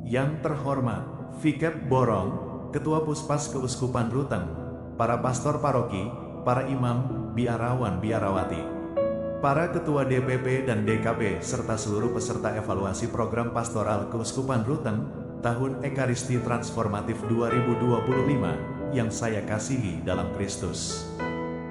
Yang terhormat, Vikep Borong, Ketua Puspas Keuskupan Ruteng, para pastor paroki, para imam, biarawan-biarawati, para ketua DPP dan DKP, serta seluruh peserta evaluasi program pastoral Keuskupan Ruteng, tahun Ekaristi Transformatif 2025, yang saya kasihi dalam Kristus.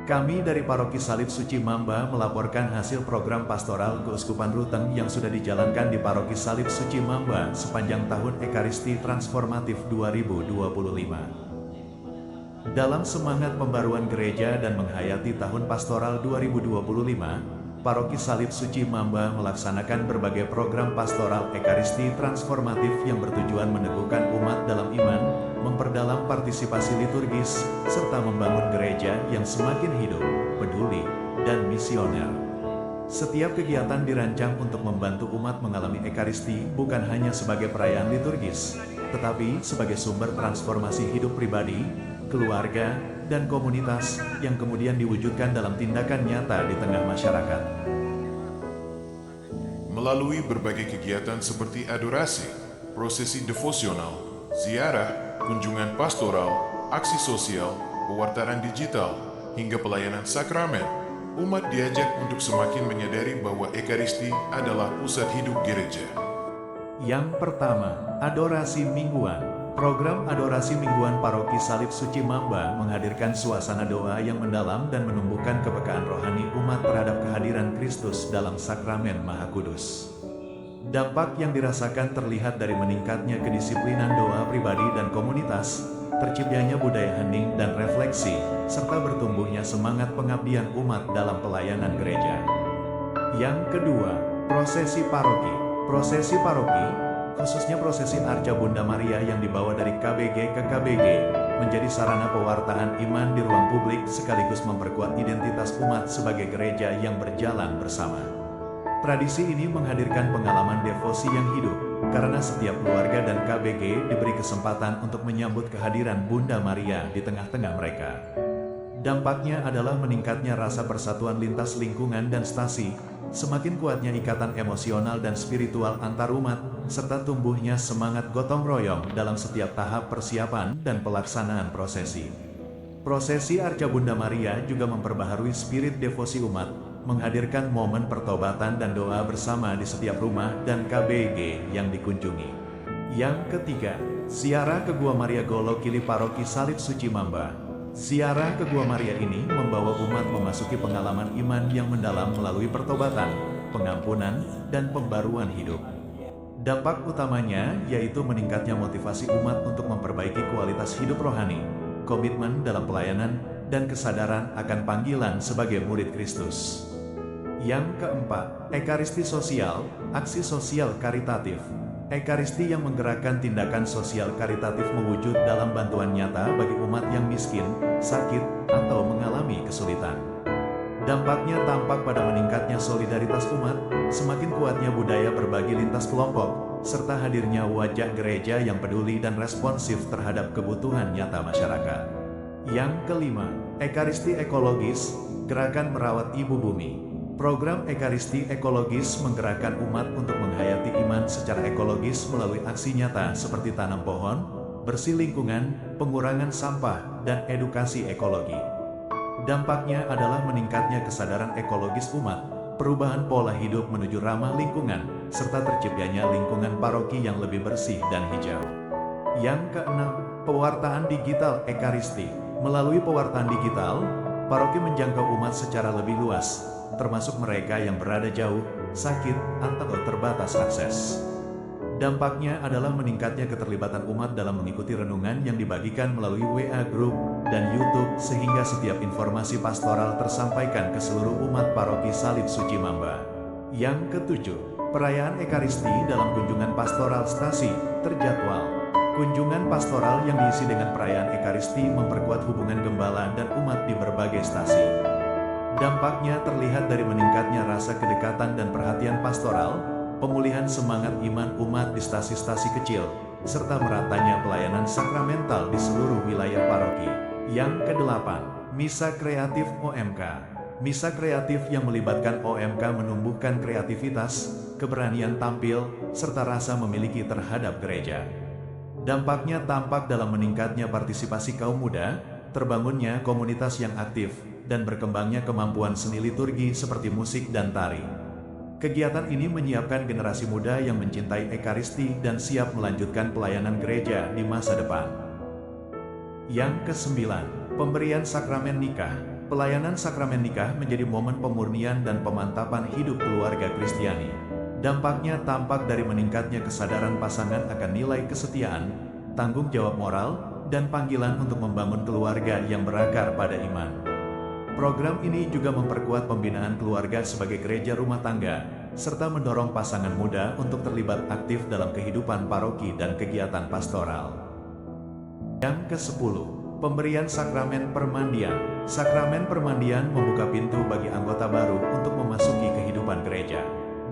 Kami dari Paroki Salib Suci Mamba melaporkan hasil program pastoral Keuskupan Ruteng yang sudah dijalankan di Paroki Salib Suci Mamba sepanjang tahun Ekaristi Transformatif 2025. Dalam semangat pembaruan gereja dan menghayati tahun pastoral 2025, Paroki Salib Suci Mamba melaksanakan berbagai program pastoral Ekaristi Transformatif yang bertujuan meneguhkan umat dalam iman, memperdalam partisipasi liturgis, serta membangun gereja yang semakin hidup, peduli, dan misioner. Setiap kegiatan dirancang untuk membantu umat mengalami Ekaristi bukan hanya sebagai perayaan liturgis, tetapi sebagai sumber transformasi hidup pribadi, keluarga, dan komunitas yang kemudian diwujudkan dalam tindakan nyata di tengah masyarakat. Melalui berbagai kegiatan seperti adorasi, prosesi devosional, ziarah, kunjungan pastoral, aksi sosial, pewartaan digital, hingga pelayanan sakramen, umat diajak untuk semakin menyadari bahwa Ekaristi adalah pusat hidup gereja. Yang pertama, adorasi mingguan. Program adorasi mingguan Paroki Salib Suci Mamba menghadirkan suasana doa yang mendalam dan menumbuhkan kepekaan rohani umat terhadap kehadiran Kristus dalam sakramen Maha Kudus. Dampak yang dirasakan terlihat dari meningkatnya kedisiplinan doa pribadi dan komunitas, terciptanya budaya hening dan refleksi, serta bertumbuhnya semangat pengabdian umat dalam pelayanan gereja. Yang kedua, prosesi paroki. Prosesi paroki, khususnya prosesi Arca Bunda Maria yang dibawa dari KBG ke KBG, menjadi sarana pewartaan iman di ruang publik sekaligus memperkuat identitas umat sebagai gereja yang berjalan bersama. Tradisi ini menghadirkan pengalaman devosi yang hidup, karena setiap keluarga dan KBG diberi kesempatan untuk menyambut kehadiran Bunda Maria di tengah-tengah mereka. Dampaknya adalah meningkatnya rasa persatuan lintas lingkungan dan stasi, semakin kuatnya ikatan emosional dan spiritual antar umat, serta tumbuhnya semangat gotong royong dalam setiap tahap persiapan dan pelaksanaan prosesi. Prosesi Arca Bunda Maria juga memperbaharui spirit devosi umat, menghadirkan momen pertobatan dan doa bersama di setiap rumah dan KBG yang dikunjungi. Yang ketiga, ziarah ke Gua Maria Golokili Paroki Salib Suci Mamba. Ziarah ke Gua Maria ini membawa umat memasuki pengalaman iman yang mendalam melalui pertobatan, pengampunan, dan pembaruan hidup. Dampak utamanya yaitu meningkatnya motivasi umat untuk memperbaiki kualitas hidup rohani, komitmen dalam pelayanan, dan kesadaran akan panggilan sebagai murid Kristus. Yang keempat, Ekaristi Sosial, aksi sosial karitatif. Ekaristi yang menggerakkan tindakan sosial karitatif mewujud dalam bantuan nyata bagi umat yang miskin, sakit, atau mengalami kesulitan. Dampaknya tampak pada meningkatnya solidaritas umat, semakin kuatnya budaya berbagi lintas kelompok, serta hadirnya wajah gereja yang peduli dan responsif terhadap kebutuhan nyata masyarakat. Yang kelima, Ekaristi Ekologis, gerakan merawat ibu bumi. Program Ekaristi Ekologis menggerakkan umat untuk menghayati iman secara ekologis melalui aksi nyata seperti tanam pohon, bersih lingkungan, pengurangan sampah, dan edukasi ekologi. Dampaknya adalah meningkatnya kesadaran ekologis umat, perubahan pola hidup menuju ramah lingkungan, serta terciptanya lingkungan paroki yang lebih bersih dan hijau. Yang keenam, pewartaan digital Ekaristi. Melalui pewartaan digital, paroki menjangkau umat secara lebih luas, termasuk mereka yang berada jauh, sakit, atau terbatas akses. Dampaknya adalah meningkatnya keterlibatan umat dalam mengikuti renungan yang dibagikan melalui WA Group dan YouTube sehingga setiap informasi pastoral tersampaikan ke seluruh umat Paroki Salib Suci Mamba. Yang ketujuh, perayaan Ekaristi dalam kunjungan pastoral stasi terjadwal. Kunjungan pastoral yang diisi dengan perayaan Ekaristi memperkuat hubungan gembala dan umat di berbagai stasi. Dampaknya terlihat dari meningkatnya rasa kedekatan dan perhatian pastoral, pemulihan semangat iman umat di stasi-stasi kecil, serta meratanya pelayanan sakramental di seluruh wilayah paroki. Yang kedelapan, Misa Kreatif OMK. Misa kreatif yang melibatkan OMK menumbuhkan kreativitas, keberanian tampil, serta rasa memiliki terhadap gereja. Dampaknya tampak dalam meningkatnya partisipasi kaum muda, terbangunnya komunitas yang aktif, dan berkembangnya kemampuan seni liturgi seperti musik dan tari. Kegiatan ini menyiapkan generasi muda yang mencintai Ekaristi dan siap melanjutkan pelayanan gereja di masa depan. Yang kesembilan, pemberian sakramen nikah. Pelayanan sakramen nikah menjadi momen pemurnian dan pemantapan hidup keluarga Kristiani. Dampaknya tampak dari meningkatnya kesadaran pasangan akan nilai kesetiaan, tanggung jawab moral, dan panggilan untuk membangun keluarga yang berakar pada iman. Program ini juga memperkuat pembinaan keluarga sebagai gereja rumah tangga, serta mendorong pasangan muda untuk terlibat aktif dalam kehidupan paroki dan kegiatan pastoral. Yang ke-10, pemberian sakramen permandian. Sakramen permandian membuka pintu bagi anggota baru untuk memasuki kehidupan gereja.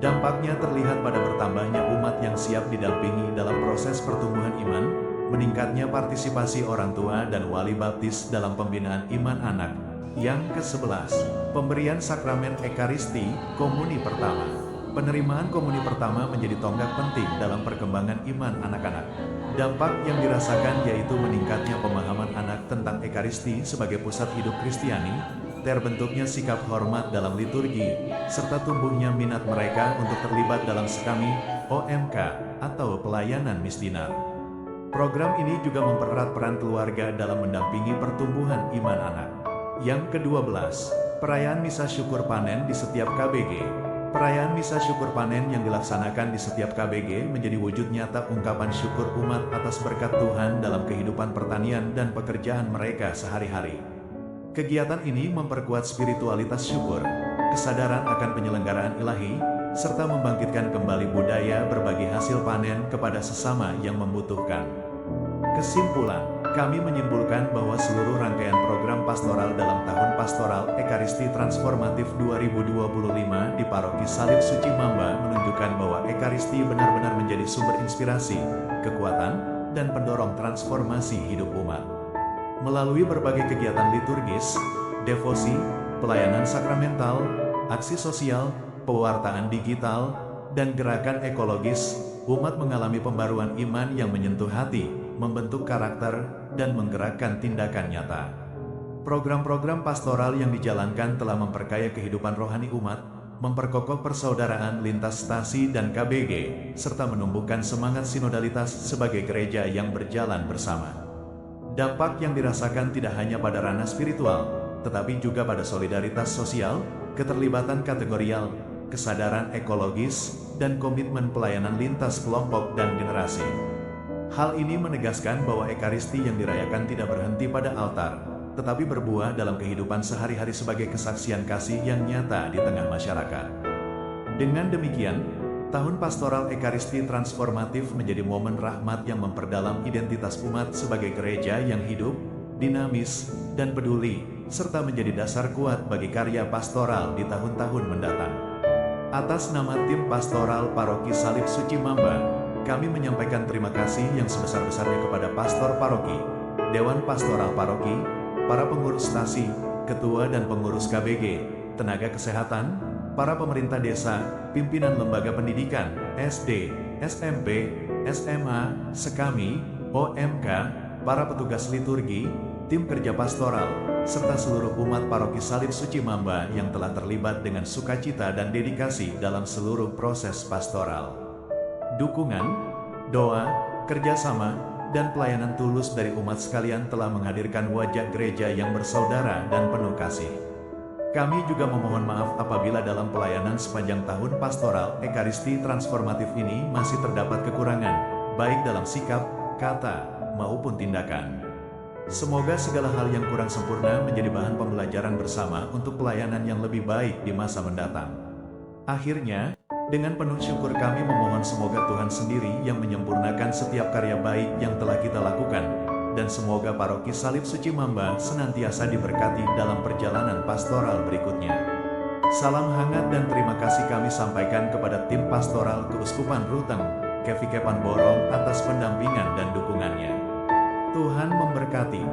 Dampaknya terlihat pada bertambahnya umat yang siap didampingi dalam proses pertumbuhan iman, meningkatnya partisipasi orang tua dan wali baptis dalam pembinaan iman anak. Yang ke-11, pemberian sakramen Ekaristi, komuni pertama. Penerimaan komuni pertama menjadi tonggak penting dalam perkembangan iman anak-anak. Dampak yang dirasakan yaitu meningkatnya pemahaman anak tentang Ekaristi sebagai pusat hidup Kristiani, terbentuknya sikap hormat dalam liturgi, serta tumbuhnya minat mereka untuk terlibat dalam sekami, OMK, atau pelayanan misdinar. Program ini juga mempererat peran keluarga dalam mendampingi pertumbuhan iman anak. Yang ke-12, perayaan Misa Syukur Panen di setiap KBG. Perayaan Misa Syukur Panen yang dilaksanakan di setiap KBG menjadi wujud nyata ungkapan syukur umat atas berkat Tuhan dalam kehidupan pertanian dan pekerjaan mereka sehari-hari. Kegiatan ini memperkuat spiritualitas syukur, kesadaran akan penyelenggaraan ilahi, serta membangkitkan kembali budaya berbagi hasil panen kepada sesama yang membutuhkan. Kesimpulan, kami menyimpulkan bahwa seluruh rangkaian program pastoral dalam Tahun Pastoral Ekaristi Transformatif 2025 di Paroki Salib Suci Mamba menunjukkan bahwa Ekaristi benar-benar menjadi sumber inspirasi, kekuatan, dan pendorong transformasi hidup umat. Melalui berbagai kegiatan liturgis, devosi, pelayanan sakramental, aksi sosial, pewartaan digital, dan gerakan ekologis, umat mengalami pembaruan iman yang menyentuh hati, membentuk karakter, dan menggerakkan tindakan nyata. Program-program pastoral yang dijalankan telah memperkaya kehidupan rohani umat, memperkokoh persaudaraan lintas stasi dan KBG, serta menumbuhkan semangat sinodalitas sebagai gereja yang berjalan bersama. Dampak yang dirasakan tidak hanya pada ranah spiritual, tetapi juga pada solidaritas sosial, keterlibatan kategorial, kesadaran ekologis, dan komitmen pelayanan lintas kelompok dan generasi. Hal ini menegaskan bahwa Ekaristi yang dirayakan tidak berhenti pada altar, tetapi berbuah dalam kehidupan sehari-hari sebagai kesaksian kasih yang nyata di tengah masyarakat. Dengan demikian, Tahun Pastoral Ekaristi Transformatif menjadi momen rahmat yang memperdalam identitas umat sebagai gereja yang hidup, dinamis, dan peduli, serta menjadi dasar kuat bagi karya pastoral di tahun-tahun mendatang. Atas nama tim pastoral Paroki Salib Suci Mamba, kami menyampaikan terima kasih yang sebesar-besarnya kepada Pastor Paroki, Dewan Pastoral Paroki, para pengurus stasi, ketua dan pengurus KBG, tenaga kesehatan, para pemerintah desa, pimpinan lembaga pendidikan, SD, SMP, SMA, Sekami, OMK, para petugas liturgi, tim kerja pastoral, serta seluruh umat Paroki Salib Suci Mamba yang telah terlibat dengan sukacita dan dedikasi dalam seluruh proses pastoral. Dukungan, doa, kerjasama, dan pelayanan tulus dari umat sekalian telah menghadirkan wajah gereja yang bersaudara dan penuh kasih. Kami juga memohon maaf apabila dalam pelayanan sepanjang tahun pastoral Ekaristi Transformatif ini masih terdapat kekurangan, baik dalam sikap, kata, maupun tindakan. Semoga segala hal yang kurang sempurna menjadi bahan pembelajaran bersama untuk pelayanan yang lebih baik di masa mendatang. Akhirnya, dengan penuh syukur kami memohon semoga Tuhan sendiri yang menyempurnakan setiap karya baik yang telah kita lakukan, dan semoga Paroki Salib Suci Mamba senantiasa diberkati dalam perjalanan pastoral berikutnya. Salam hangat dan terima kasih kami sampaikan kepada tim pastoral Keuskupan Ruteng, Kevikepan Borong atas pendampingan dan dukungannya. Tuhan memberkati.